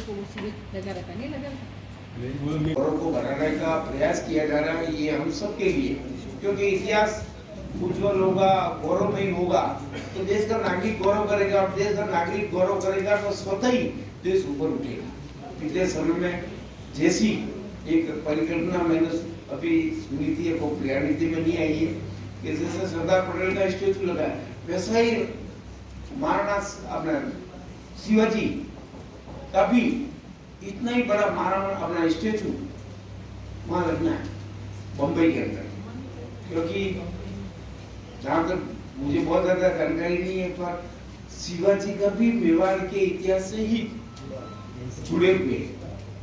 को वो शिविर लगा रहता नहीं लगा रहता। गौरव को बढ़ाने का प्रयास किया जा रहा है, ये हम सब के लिए, क्योंकि इतिहास उज्जवल होगा, गौरवमयी होगा तो देश का नागरिक गौरव करेगा, और देश का नागरिक गौरव करेगा तो स्वतः ही देश ऊपर उठेगा। पिछले समय में जैसी एक परिकल्पना मैंने अभी सुनी थी, वो क्रियान्विति में नहीं आई है, कि जैसे सरदार पटेल का स्टेचू लगा है, वैसा ही महाराणा अपना शिवाजी का भी इतना ही बड़ा महाराणा अपना स्टेचू वहां लगना है बम्बई के अंदर। क्योंकि जहां तक मुझे बहुत ज्यादा जानकारी नहीं है, पर शिवाजी का भी मेवाड़ के इतिहास से ही जुड़े हुए,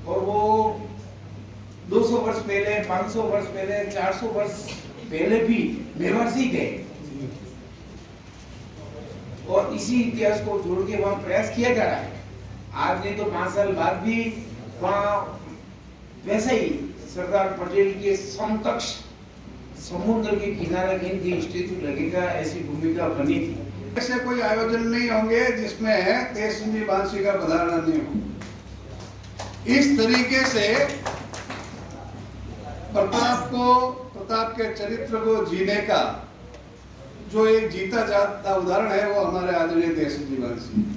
और वो 200 वर्ष पहले, 500 वर्ष पहले, 400 वर्ष पहले भी मेवाड़ से ही गए, और इसी इतिहास को जोड़ के वहां प्रयास किया जा रहा है। आज नहीं तो 5 साल बाद भी वहां वैसे ही सरदार पटेल के समकक्ष समुद्र के किनारे कहीं स्टेचू लगेगा, ऐसी भूमिका बनी थी। ऐसे कोई आयोजन नहीं होंगे जिसमें तेजस्वी बांसी का पधारना नहीं हो। इस तरीके से प्रताप के चरित्र को जीने का जो एक जीता जागता उदाहरण है, वो हमारे आदरणीय तेजस्वी बांसी।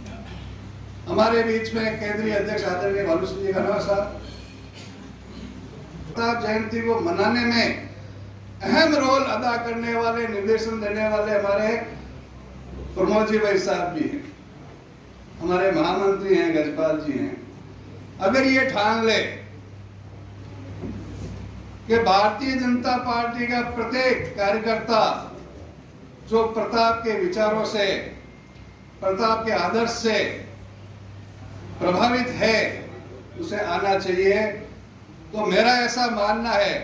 हमारे बीच में केंद्रीय अध्यक्ष आदरणीय भालू सिंह जी खनवा साहब, प्रताप जयंती को मनाने में अहम रोल अदा करने वाले, निर्देशन देने वाले हमारे प्रमोद जी भाई साहब भी हैं, हमारे महामंत्री हैं गजपाल जी हैं। अगर ये ठान ले कि भारतीय जनता पार्टी का प्रत्येक कार्यकर्ता जो प्रताप के विचारों से, प्रताप के आदर्श से प्रभावित है, उसे आना चाहिए, तो मेरा ऐसा मानना है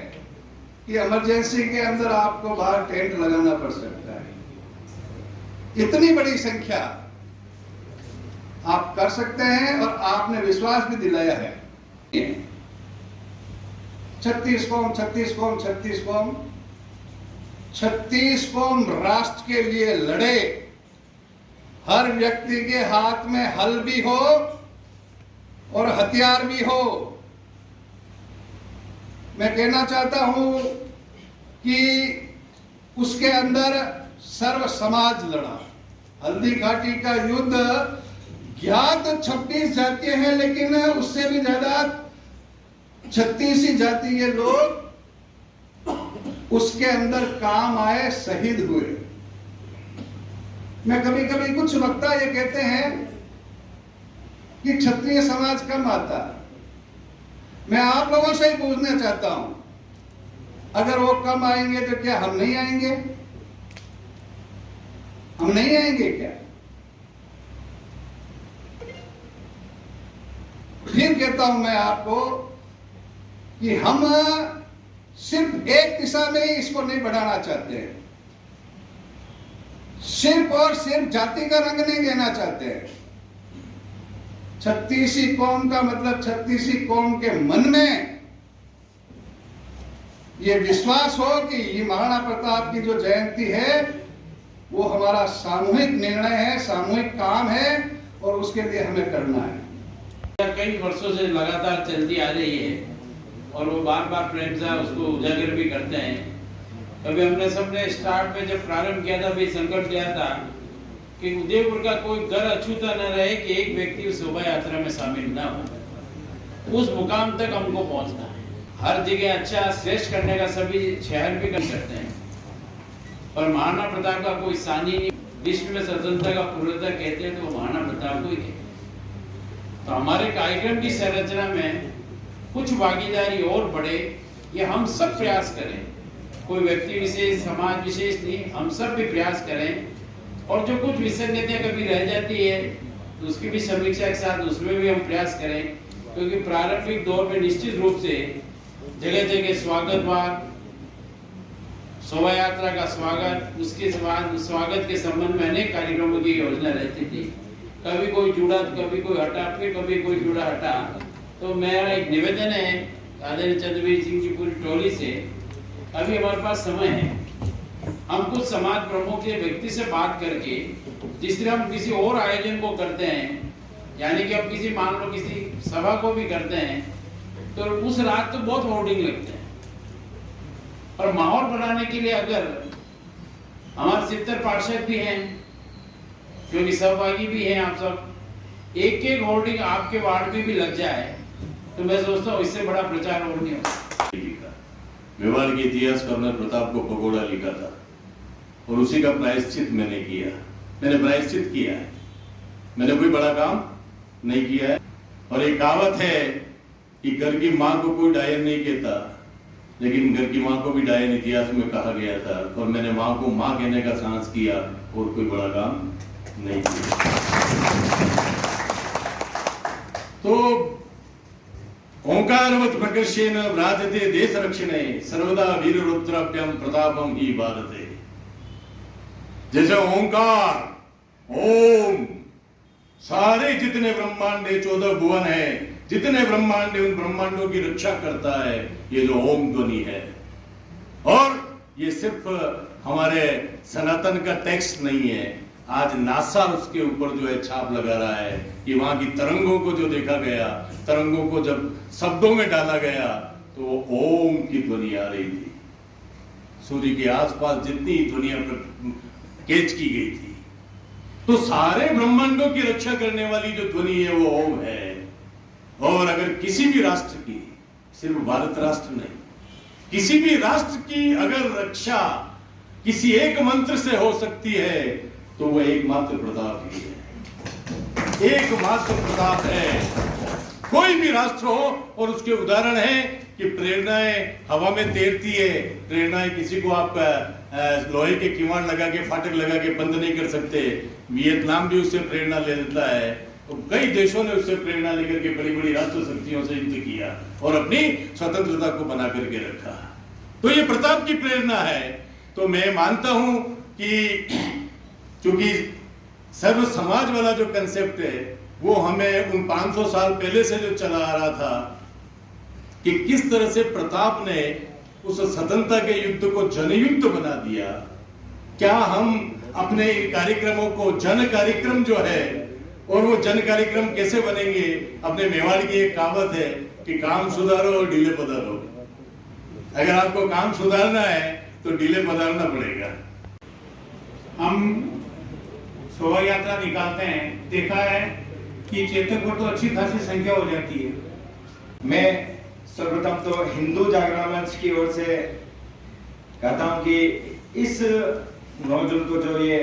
कि इमरजेंसी के अंदर आपको बाहर टेंट लगाना पड़ सकता है। इतनी बड़ी संख्या आप कर सकते हैं, और आपने विश्वास भी दिलाया है। 36 कौम 36 कौम 36 कौम 36 कौम राष्ट्र के लिए लड़े, हर व्यक्ति के हाथ में हल भी हो और हथियार भी हो। मैं कहना चाहता हूं कि उसके अंदर सर्व समाज लड़ा। हल्दी घाटी का युद्ध ज्ञात 26 जातियां हैं, लेकिन उससे भी ज्यादा 36 ही जातीय लोग उसके अंदर काम आए, शहीद हुए। मैं कभी कभी कुछ वक्ता ये कहते हैं कि क्षत्रिय समाज कम आता है। मैं आप लोगों से ही पूछना चाहता हूं, अगर वो कम आएंगे तो क्या हम नहीं आएंगे? हम नहीं आएंगे क्या? फिर कहता हूं मैं आपको कि हम सिर्फ एक दिशा में ही इसको नहीं बढ़ाना चाहते हैं, सिर्फ और सिर्फ जाति का रंग नहीं देना चाहते हैं। 36 कौम का मतलब 36 कौम के मन में ये विश्वास हो कि ये महाराणा प्रताप की जो जयंती है वो हमारा सामूहिक निर्णय है, सामूहिक काम है, और उसके लिए हमें करना है। कई वर्षों से लगातार चलती आ रही है, और वो बार बार प्रेम से उसको उजागर भी करते हैं। कभी हमने सबने स्टार्ट में जब प्रारंभ किया था, भी संकल्प लिया था कि उदयपुर का कोई घर अछूता न रहे कि एक व्यक्ति उस शोभा यात्रा में शामिल न हो। उस मुकाम तक हमको पहुंचना है। हर जगह अच्छा श्रेष्ठ करने का सभी शहर भी करते हैं, पर महाराणा प्रताप का कोई सानी नहीं। विश्व में स्वतंत्रता का पूर्णता कहते हैं तो वो महाराणा प्रताप को ही कहते हैं। तो हमारे कार्यक्रम की संरचना में कुछ भागीदारी और बढ़े, ये हम सब प्रयास करें। कोई व्यक्ति विशेष, समाज विशेष नहीं, हम सब भी प्रयास करें। और जो कुछ विसंगतियां कभी रह जाती है तो उसकी भी समीक्षा के साथ उसमें भी हम प्रयास करें, क्योंकि प्रारंभिक दौर में निश्चित रूप से जगह जगह स्वागत वाद, शोभा यात्रा का स्वागत, उसके स्वागत के संबंध में अनेक कार्यक्रमों की योजना रहती थी। कभी कोई जुड़ा तो कभी कोई हटा, फिर कभी कोई जुड़ा हटा। तो मेरा एक निवेदन है आदरणीय चंद्रवीर सिंह जी पूरी टोली से, अभी हमारे पास समय है, हम कुछ समाज प्रमुख के व्यक्ति से बात करके जिस तरह हम किसी और आयोजन को करते हैं, यानी कि अब किसी मान लो किसी सभा को भी करते हैं तो उस रात तो बहुत होर्डिंग लगते हैं। और माहौल बनाने के लिए अगर हमारे 70 पार्षद भी हैं, क्योंकि सहभागी भी हैं आप सब, एक एक होर्डिंग आपके वार्ड में भी लग जाए तो मैं सोचता हूँ इससे बड़ा प्रचार और नहीं होगा। मेवाड़ के इतिहास का हमने प्रताप को पगोड़ा लिखा था और उसी का प्रायश्चित मैंने किया। मैंने प्रायश्चित किया है, मैंने कोई बड़ा काम नहीं किया है। और एक कहावत है कि घर की माँ को कोई डायन नहीं कहता, लेकिन घर की माँ को भी डायन इतिहास में कहा गया था। और मैंने माँ को माँ कहने का साहस किया और कोई बड़ा काम नहीं किया। तो ओंकारवत प्रकर्षेण व्राजते देश रक्षणे सर्वदा वीर रुद्राभ्यम प्रतापम ही भारते। जैसे ओंकार, ओम, सारे जितने ब्रह्मांड 14 भुवन है, जितने ब्रह्मांड उन ब्रह्मांडों की रक्षा करता है ये जो ओम ध्वनि है। और ये सिर्फ हमारे सनातन का टेक्स्ट नहीं है, आज नासा उसके ऊपर जो है छाप लगा रहा है कि वहां की तरंगों को जो देखा गया, तरंगों को जब शब्दों में डाला गया तो वो ओम की ध्वनि आ रही थी। सूर्य के आसपास जितनी ध्वनियां कैच की गई थी, तो सारे ब्रह्मांडों की रक्षा करने वाली जो ध्वनि है वो ओम है। और अगर किसी भी राष्ट्र की, सिर्फ भारत राष्ट्र नहीं, किसी भी राष्ट्र की अगर रक्षा किसी एक मंत्र से हो सकती है तो वह एकमात्र प्रताप ही है, एकमात्र प्रताप है। कोई भी राष्ट्र हो, और उसके उदाहरण है कि प्रेरणाएं हवा में तैरती है। प्रेरणाएं किसी को आप लोहे के किवाड़ लगा के, फाटक लगा के बंद नहीं कर सकते। वियतनाम भी उससे प्रेरणा ले लेता है, तो कई देशों ने उससे प्रेरणा लेकर के बड़ी बड़ी राष्ट्र शक्तियों से युद्ध किया और अपनी स्वतंत्रता को बना करके रखा। तो ये प्रताप की प्रेरणा है। तो मैं मानता हूं कि क्योंकि सर्व समाज वाला जो कंसेप्ट है वो हमें उन 500 साल पहले से जो चला आ रहा था कि किस तरह से प्रताप ने उस स्वतंत्रता के युद्ध को जनयुद्ध बना दिया। क्या हम अपने कार्यक्रमों को जन कार्यक्रम जो है, और वो जन कार्यक्रम कैसे बनेंगे? अपने मेवाड़ की एक कहावत है कि काम सुधारो और ढीले पधारो। अगर आपको काम सुधारना है तो ढीले पधारना पड़ेगा। हम शोभा यात्रा निकालते हैं, देखा है कि चेतक पर तो अच्छी खासी संख्या हो जाती है। मैं सर्वप्रथम तो हिंदू जागरण मंच की ओर से कहता हूं कि इस 9 जून को जो ये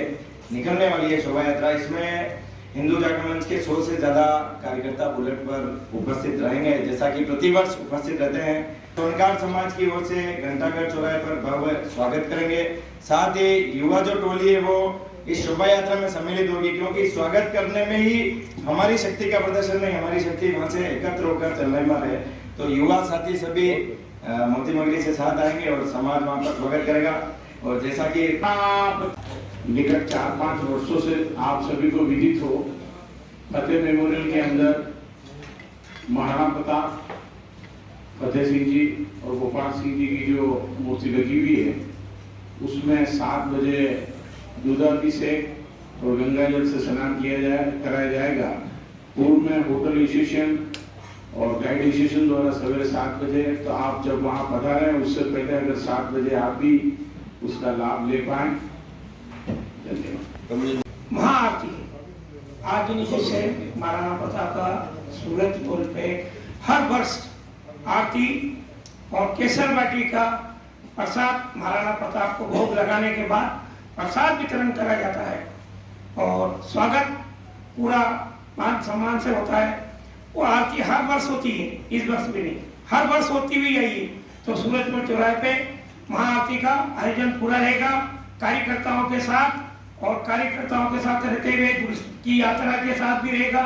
निकलने वाली है शोभा यात्रा, इसमें हिंदू जागरण मंच के 100 से ज्यादा कार्यकर्ता बुलेट पर उपस्थित रहेंगे, जैसा कि प्रतिवर्ष उपस्थित रहते हैं। सोनकार समाज की ओर से घंटाघर चौराहे पर भव्य स्वागत करेंगे। साथ ही युवा जो टोली है वो इस शोभा यात्रा में सम्मिलित होगी, क्योंकि स्वागत करने में ही हमारी शक्ति का प्रदर्शन नहीं, हमारी शक्ति वहां से एकत्र होकर चलने वाले है। तो युवा साथी सभी मोती मंगली से साथ आएंगे और समाज वहां पर स्वागत करेगा। और जैसा कि निकट 4-5 वर्षों से आप सभी को विदित हो, फतेह मेमोरियल के अंदर महाराणा प्रताप, फतेह सिंह जी और गोपाल सिंह जी की जो मूर्ति लगी हुई है, उसमें 7 बजे दूधाभिषेक और गंगा जल से स्नान कराया जाएगा। पूर्व में होटल एसोसिएशन और गाइड एसोसिएशन द्वारा सवेरे 7 बजे, तो आप जब वहां पधारें उससे पहले अगर 7 बजे आप भी उसका लाभ ले पाए। धन्यवाद। महाआरती आज जैसे महाराणा प्रताप का सूरत पुल पे हर वर्ष आरती और केसर बाटी का प्रसाद महाराणा प्रताप को भोग लगाने के बाद प्रसाद वितरण करा जाता है और स्वागत पूरा मान सम्मान से होता है। वो आरती हर वर्ष होती है, इस वर्ष भी नहीं, हर वर्ष होती हुई है। तो सूरजपुर चौराहे पे महाआरती का आयोजन पूरा रहेगा कार्यकर्ताओं के साथ, और कार्यकर्ताओं के साथ रहते हुए की यात्रा के साथ भी रहेगा।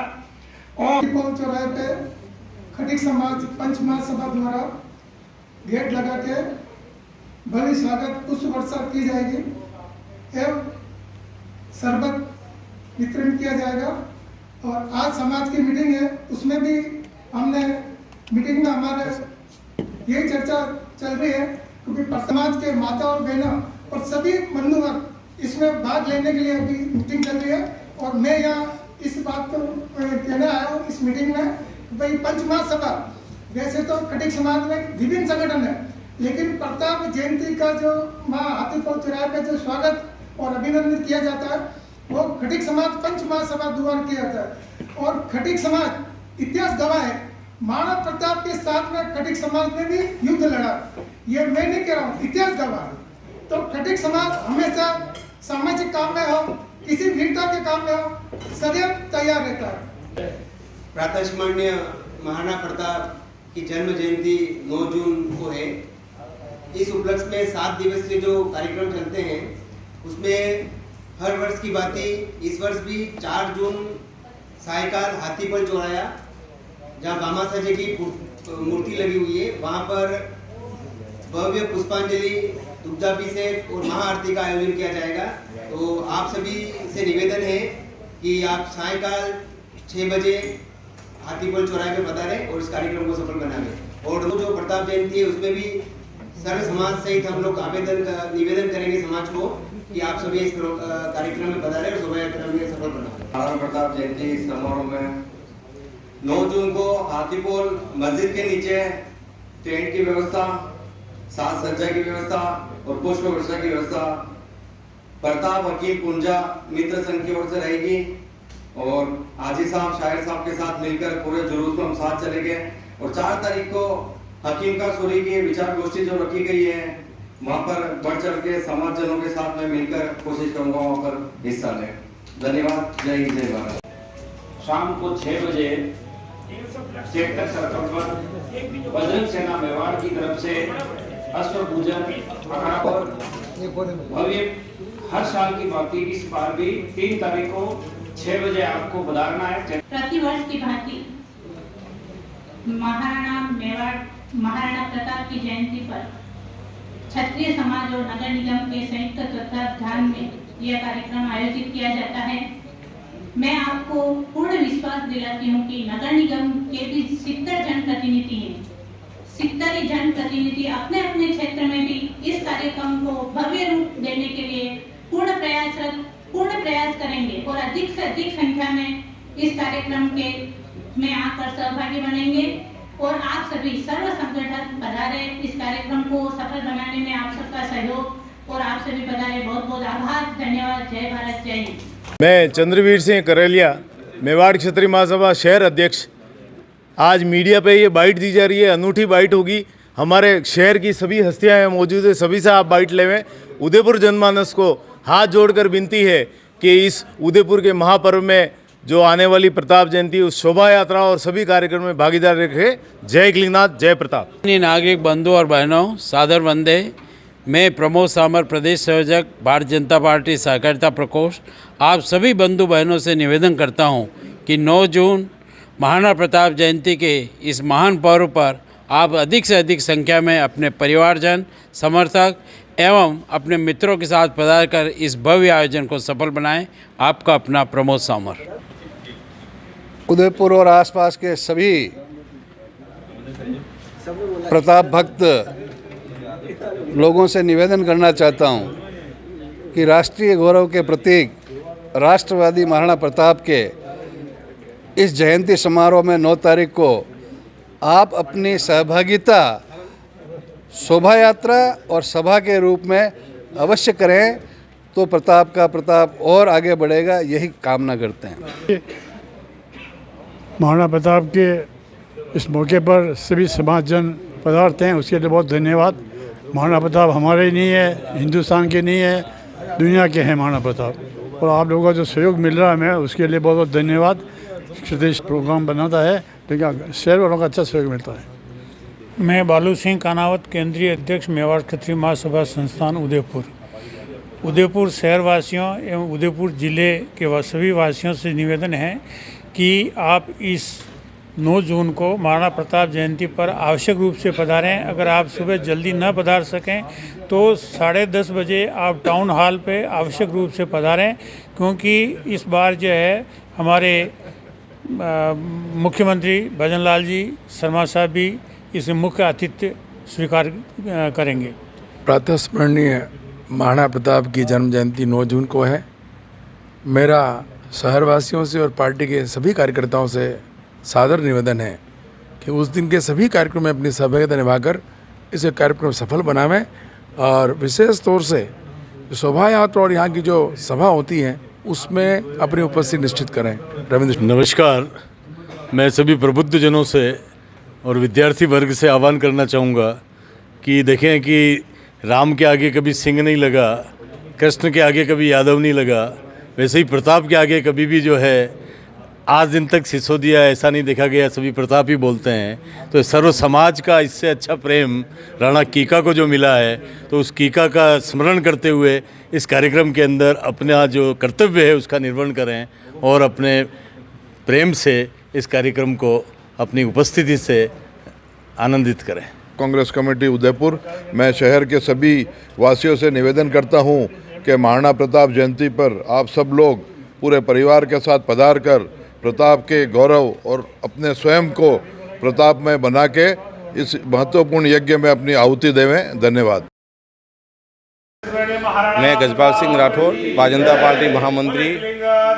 और चौराहे पे खटिक समाज पंच महासभा द्वारा गेट लगा के भव्य स्वागत पुष्प वर्षा की जाएगी एवं शरबत वितरण किया जाएगा। और आज समाज की मीटिंग है, उसमें भी हमने मीटिंग में हमारे यही चर्चा चल रही है, क्योंकि समाज के माता और बहनों और सभी बंधुवर्ग इसमें भाग लेने के लिए अभी मीटिंग चल रही है। और मैं यहाँ इस बात को कहने आया हूँ इस मीटिंग में भाई पंच महासभा, वैसे तो खटीक समाज में विभिन्न संगठन है, लेकिन प्रताप जयंती का जो वहाँ हाथीपोल चौराहे पे जो स्वागत और अभिनंदन किया जाता है वो खटीक समाज पंच महासभा द्वारा किया जाता है। और खटीक समाज इतिहास गवाह है, महाराणा प्रताप के साथ में खटीक समाज ने भी युद्ध लड़ा, ये मैं नहीं कह रहा हूँ, इतिहास गवाह है। तो खटीक समाज हमेशा सामाजिक काम में हो, किसी वीरता के काम में हो, सदैव तैयार रहता है। प्रातस्मरणीय महाराणा प्रताप की जन्म जयंती 9 जून को है। इस उपलक्ष्य में 7 दिवसीय जो कार्यक्रम चलते हैं उसमें हर वर्ष की भांति इस वर्ष भी 4 जून सायकाल हाथीपोल चौराया जहाँ भामाशाह जी की मूर्ति लगी हुई है, वहाँ पर भव्य पुष्पांजलि, दुग्धाभिषेक और महाआरती का आयोजन किया जाएगा। तो आप सभी से निवेदन है कि आप सायकाल 6 बजे हाथीपोल चौराहे पे पधारें और इस कार्यक्रम को सफल बनाएं। और जो प्रताप जयंती है उसमें भी सर्व समाज सहित हम लोग निवेदन करेंगे समाज को कि आप सभी इस कार्यक्रम में पधारें और शोभा यात्रा में सफल बनाएं। महाराणा प्रताप जयंती समारोह में 9 जून को हाथीपोल मस्जिद के नीचे टेंट की व्यवस्था, साज सज्जा की व्यवस्था और पुष्प वर्षा की व्यवस्था प्रताप हकीम पुंजा मित्र संघ की ओर से रहेगी। और हाजी साहब शायर साहब के साथ मिलकर पूरे जुलूस में हम साथ चलेंगे। और 4 तारीख को हकीम का सूरी की विचार गोष्ठी जो रखी गई है वहाँ पर बढ़ चढ़ के समाज जनों के साथ में मिलकर कोशिश करूंगा वहाँ पर हिस्सा लें। धन्यवाद। जय हिंद, जय भारत। शाम को 6 बजे सेक्टर सर्कल पर बजरंग सेना मेवाड़ की तरफ से अश्व पूजन अखाड़ा और भव्य हर साल की भांति इस बार भी 3 तारीख को 6 बजे आपको पधारना है। प्रतिवर्ष की भांति महाराणा प्रताप की जयंती पर क्षत्रिय समाज और नगर निगम के संयुक्त तत्वावधान में यह कार्यक्रम आयोजित किया जाता है। मैं आपको पूर्ण विश्वास दिलाती हूँ कि नगर निगम के भी 70 जनप्रतिनिधि हैं। 70 जनप्रतिनिधि अपने अपने क्षेत्र में भी इस कार्यक्रम को भव्य रूप देने के लिए पूर्ण प्रयास करेंगे और अधिक से अधिक संख्या में इस कार्यक्रम के में आकर सहभागी बनेंगे। और आप सभी सर्व संगठन पधारे, इस कार्यक्रम को सफल बनाने में आप सबका सहयोग और आप सभी पधारे, बहुत बहुत आभार, धन्यवाद। जय भारत, जय हिंद। मैं चंद्रवीर सिंह करेलिया, मेवाड़ क्षत्रिय महासभा शहर अध्यक्ष। आज मीडिया पे ये बाइट दी जा रही है, अनूठी बाइट होगी। हमारे शहर की सभी हस्तियां यहाँ मौजूद है, सभी से आप बाइट लेवें। उदयपुर जनमानस को हाथ जोड़कर विनती है कि इस उदयपुर के महापर्व में जो आने वाली प्रताप जयंती उस शोभा यात्रा और सभी कार्यक्रम में भागीदार रखें। जय गलिनाथ, जय प्रताप। नागरिक बंधु और बहनों, सादर वंदे। मैं प्रमोद सामर, प्रदेश संयोजक, भारतीय जनता पार्टी सहकारिता प्रकोष्ठ, आप सभी बंधु बहनों से निवेदन करता हूं कि 9 जून महाराणा प्रताप जयंती के इस महान पर्व पर आप अधिक से अधिक संख्या में अपने परिवारजन, समर्थक एवं अपने मित्रों के साथ पधार कर इस भव्य आयोजन को सफल बनाएं। आपका अपना प्रमोद सामर। उदयपुर और आसपास के सभी प्रताप भक्त लोगों से निवेदन करना चाहता हूं कि राष्ट्रीय गौरव के प्रतीक राष्ट्रवादी महाराणा प्रताप के इस जयंती समारोह में 9 तारीख को आप अपनी सहभागिता शोभा यात्रा और सभा के रूप में अवश्य करें, तो प्रताप का प्रताप और आगे बढ़ेगा, यही कामना करते हैं। महाराणा प्रताप के इस मौके पर सभी समाजजन पधारते हैं, उसके लिए बहुत धन्यवाद। महाराणा प्रताप हमारे ही नहीं है, हिंदुस्तान के नहीं है, दुनिया के हैं महाराणा प्रताप। और आप लोगों का जो सहयोग मिल रहा है हमें, उसके लिए बहुत बहुत धन्यवाद। क्षत्रिय प्रोग्राम बनाता है, लेकिन शहर वालों का अच्छा सहयोग मिलता है। मैं बालू सिंह कानावत, केंद्रीय अध्यक्ष मेवाड़ क्षत्रिय महासभा संस्थान उदयपुर। उदयपुर शहरवासियों एवं उदयपुर जिले के सभी वासियों से निवेदन है कि आप इस 9 जून को महाराणा प्रताप जयंती पर आवश्यक रूप से पधारें। अगर आप सुबह जल्दी न पधार सकें तो 10:30 बजे आप टाउन हॉल पे आवश्यक रूप से पधारें, क्योंकि इस बार जो है हमारे मुख्यमंत्री भजन लाल जी शर्मा साहब भी इस मुख्य आतिथ्य स्वीकार करेंगे। प्रातस्मरणीय महाराणा प्रताप की जन्म जयंती 9 जून को है। मेरा शहरवासियों से और पार्टी के सभी कार्यकर्ताओं से सादर निवेदन है कि उस दिन के सभी कार्यक्रम में अपनी सहभागिता निभाकर इस कार्यक्रम सफल बनावें और विशेष तौर से शोभा यात्रा और यहाँ की जो सभा होती हैं उसमें अपनी उपस्थिति निश्चित करें। रविंद्र। नमस्कार, मैं सभी प्रबुद्ध जनों से और विद्यार्थी वर्ग से आह्वान करना चाहूँगा कि देखें कि राम के आगे कभी सिंह नहीं लगा, कृष्ण के आगे कभी यादव नहीं लगा, वैसे ही प्रताप के आगे कभी भी जो है आज दिन तक सिसोदिया ऐसा नहीं देखा गया, सभी प्रताप ही बोलते हैं। तो सर्व समाज का इससे अच्छा प्रेम राणा कीका को जो मिला है, तो उस कीका का स्मरण करते हुए इस कार्यक्रम के अंदर अपना जो कर्तव्य है उसका निर्वहन करें और अपने प्रेम से इस कार्यक्रम को अपनी उपस्थिति से आनंदित करें। कांग्रेस कमेटी उदयपुर, मैं शहर के सभी वासियों से निवेदन करता हूं कि महाराणा प्रताप जयंती पर आप सब लोग पूरे परिवार के साथ पधार कर प्रताप के गौरव और अपने स्वयं को प्रताप में बना के इस महत्वपूर्ण यज्ञ में अपनी आहुति देवें। धन्यवाद। मैं गजपाल सिंह राठौर, भारतीय जनता पार्टी महामंत्री।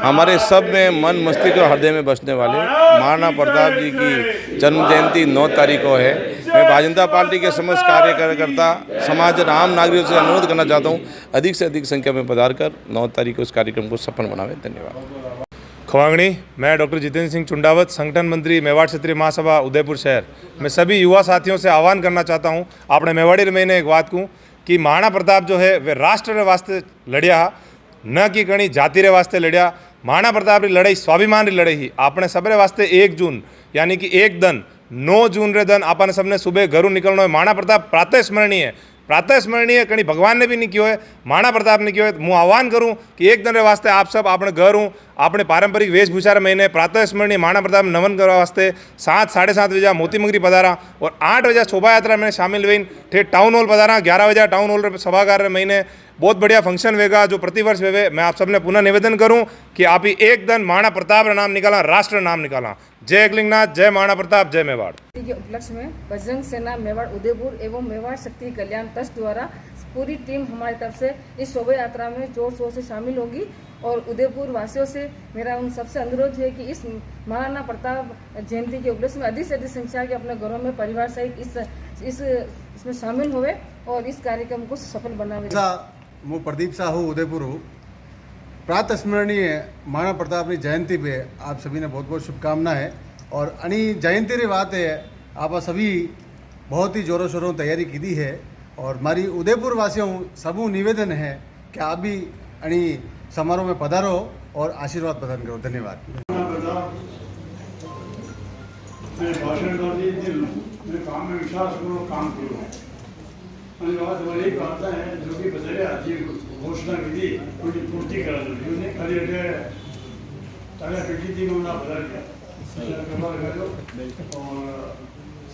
हमारे सब में मन, मस्तिष्क और हृदय में बसने वाले महाराणा प्रताप जी की जन्म जयंती 9 तारीख को है। मैं भारतीय जनता पार्टी के समस्त कार्यकर्ता समाज आम नागरिकों से अनुरोध करना चाहता हूँ, अधिक से अधिक संख्या में पधार कर 9 तारीख को इस कार्यक्रम को सफल बनावें। धन्यवाद। खवांगणी, मैं डॉक्टर जितेंद्र सिंह चुंडावत, संगठन मंत्री, मेवाड़ क्षेत्रीय महासभा उदयपुर शहर। मैं सभी युवा साथियों से आह्वान करना चाहता हूँ, आपने मेवाड़ी मैंने एक बात कहूँ कि महाराणा प्रताप जो है वे राष्ट्र रे वास्ते लड़िया, न कि कणी जाति रे वास्ते लड़िया। महाराणा प्रताप की लड़ाई स्वाभिमान की लड़ाई ही। आपने सबरे वास्ते 1 जून यानी कि एक दिन 9 जून रे दिन आपने सबने सुबह घरों निकलना है। महाराणा प्रताप प्रातः स्मरणीय है, प्रातः स्मरणीय कहीं भगवान ने भी नहीं किया है, महाराणा प्रताप ने किया है। मैं आह्वान करूं कि एक दिन रे वास्ते आप सब अपने घर हूँ, अपने पारंपरिक वेशभूषा महीने प्रातः स्मरणीय महाराणा प्रताप नमन करवा वास्ते 7 साढ़े 7 बजे मोती मंगरी पधारा और 8 बजे शोभा यात्रा में शामिल हुई ठेठ टाउन हॉल पधारा। 11 बजे टाउन हॉल सभागार महीने बहुत बढ़िया फंक्शन वेगा जो प्रतिवर्ष वेवे। मैं आप सबने पुनः निवेदन करूं कि आप ही एक दिन महाराणा प्रताप का नाम निकाला, राष्ट्र नाम निकाला। जय एकलिंगनाथ, जय महाराणा प्रताप, जय मेवाड़। के उपलक्ष्य में बजरंग सेना मेवाड़ उदयपुर एवं मेवाड़ शक्ति कल्याण ट्रस्ट द्वारा पूरी टीम हमारी तरफ से इस शोभा यात्रा में जोर शोर से शामिल होगी और उदयपुर वासियों से मेरा उन सबसे अनुरोध है कि इस महाराणा प्रताप जयंती के उपलक्ष्य में अधिक से अधिक संख्या के अपने घरों में परिवार सहित इसमें शामिल हुए और इस कार्यक्रम को सफल बनावे। मैं प्रदीप साहू उदयपुर हूँ। प्रातः स्मरणीय महाराणा प्रताप की जयंती पे आप सभी ने बहुत बहुत शुभकामनाएं है और अणी जयंती री बात है आप सभी बहुत ही जोरों शोरों तैयारी की दी है और हमारी उदयपुर वासियों सबू निवेदन है कि आप भी अणी समारोह में पधारो और आशीर्वाद प्रदान करो। धन्यवाद। मैं भाषण मैं काम में विश्वासपूर्वक काम करूँ અને વાત વળી વાર્તા है जो कि बदले आज घोषणा की थी उनकी पूर्ति करा दी उन्हें खाली अटे तारा पेटी थी उन्होंने बदल दिया और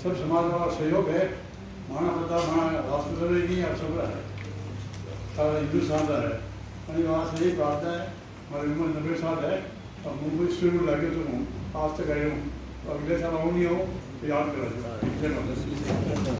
सब समाज का सहयोग है। महाराणा प्रताप हमारा हॉस्पिटल नहीं आप सब है सारा हिंदुस्तान का है અને वहाँ से ही प्रार्थना है। हमारी उम्र 90 साल है और मुंबई शुरू लगे तो हूँ आज तक आए हूँ अगले साल आऊँ नहीं हूँ याद करा।